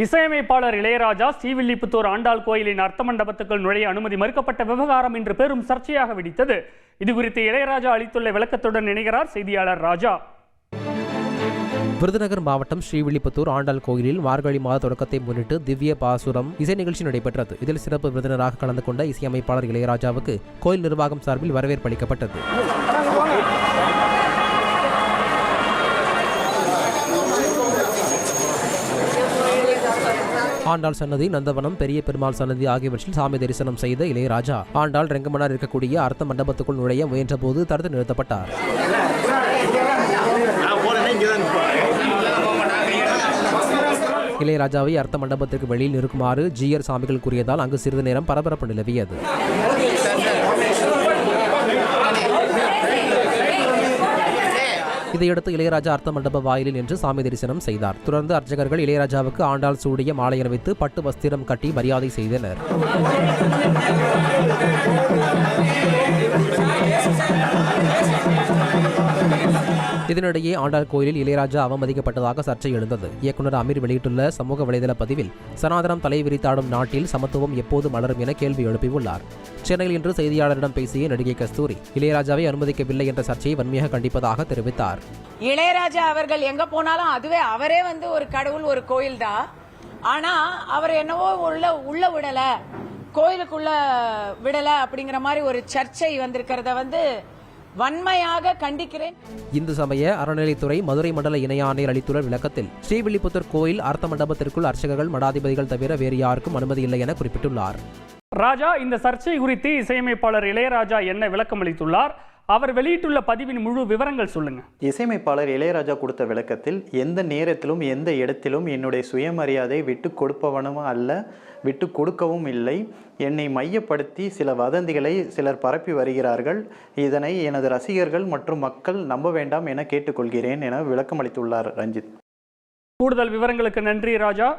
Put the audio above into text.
இசையமைப்பாளர் இளையராஜா ஸ்ரீவில்லிபுத்தூர் ஆண்டாள் கோயிலின் அர்த்த மண்டபத்துக்குள் நுழைய அனுமதி மறுக்கப்பட்ட விவகாரம் இன்று பெரும் சர்ச்சையாக வெடித்தது. இதுகுறித்து இளையராஜா அளித்துள்ள விளக்கத்துடன் இணைகிறார் செய்தியாளர் ராஜா. விருதுநகர் மாவட்டம் ஸ்ரீவில்லிபுத்தூர் ஆண்டாள் கோயிலில் மார்கழி மாத தொடக்கத்தை முன்னிட்டு திவ்ய பாசுரம் இசை நிகழ்ச்சி நடைபெற்றது. இதில் சிறப்பு விருந்தினராக கலந்து கொண்ட இசையமைப்பாளர் இளையராஜாவுக்கு கோயில் நிர்வாகம் சார்பில் வரவேற்பு அளிக்கப்பட்டது. ஆண்டாள் சன்னதி, நந்தவனம், பெரிய பெருமாள் சன்னதி ஆகியவற்றில் சாமி தரிசனம் செய்த இளையராஜா ஆண்டாள் ரெங்கமன்னார் இருக்கக்கூடிய அர்த்த மண்டபத்துக்குள் நுழைய முயன்ற போது தடுத்து நிறுத்தப்பட்டார். இளையராஜாவை அர்த்த மண்டபத்திற்கு வெளியில் இருக்குமாறு ஜிஆர் சாமிகள் கூறியதால் அங்கு சிறிது நேரம் பரபரப்பு நிலவியது. இதையடுத்து இளையராஜா அர்த்த மண்டப வாயிலில் நின்று சாமி தரிசனம் செய்தார். தொடர்ந்து அர்ச்சகர்கள் இளையராஜாவுக்கு ஆண்டாள் சூடிய மாலை அணிவித்து பட்டு வஸ்திரம் கட்டி மரியாதை செய்தனர். இதனிடையே ஆண்டாள் கோயிலில் இளையராஜா அவமதிக்கப்பட்டதாக சர்ச்சை எழுந்தது. இயக்குநர் அமீர் வெளியிட்டுள்ள சமூக வலைதள பதிவில் சனாதனம் தலை விரித்தாடும் நாட்டில் சமத்துவம் எப்போது மலரும் என கேள்வி எழுப்பியுள்ளார். சென்னையில் இன்று செய்தியாளரிடம் பேசிய நடிகை கஸ்தூரி இளையராஜாவை அனுமதிக்கவில்லை என்ற சர்ச்சையை வன்மையாக கண்டிப்பதாக தெரிவித்தார். இளையராஜா அவர்கள் எங்க போனாலும் அதுவே அவரே ஒரு கடவுள், ஒரு கோயில் தான். ஆனா அவர் என்னவோ உள்ள விடல, கோயிலுக்குள்ள விடல அப்படிங்கிற மாதிரி ஒரு சர்ச்சை வந்திருக்கிறத வன்மையாக கண்டிக்கிறேன். இந்து சமய அறநிலைத்துறை மதுரை மண்டல இணை ஆணையர் அளித்துள்ள விளக்கத்தில் ஸ்ரீவில்லிபுத்தூர் கோயில் அர்த்த மண்டபத்திற்குள் அர்ச்சகர்கள், மடாதிபதிகள் தவிர வேறு யாருக்கும் அனுமதி இல்லை என குறிப்பிட்டுள்ளார். ராஜா, இந்த சர்ச்சை குறித்து இசையமைப்பாளர் இளையராஜா என்ன விளக்கம் அளித்துள்ளார்? அவர் வெளியிட்டுள்ள பதிவின் முழு விவரங்கள் சொல்லுங்க. இசையமைப்பாளர் இளையராஜா கொடுத்த விளக்கத்தில், எந்த நேரத்திலும் எந்த இடத்திலும் என்னுடைய சுயமரியாதை விட்டு கொடுப்பவனும் அல்ல, விட்டு கொடுக்கவும் இல்லை. என்னை மையப்படுத்தி சில வதந்திகளை சிலர் பரப்பி வருகிறார்கள். இதனை எனது ரசிகர்கள் மற்றும் மக்கள் நம்ப வேண்டாம் என கேட்டுக்கொள்கிறேன் என விளக்கம் அளித்துள்ளார் ரஞ்சித். கூடுதல் விவரங்களுக்கு நன்றி ராஜா.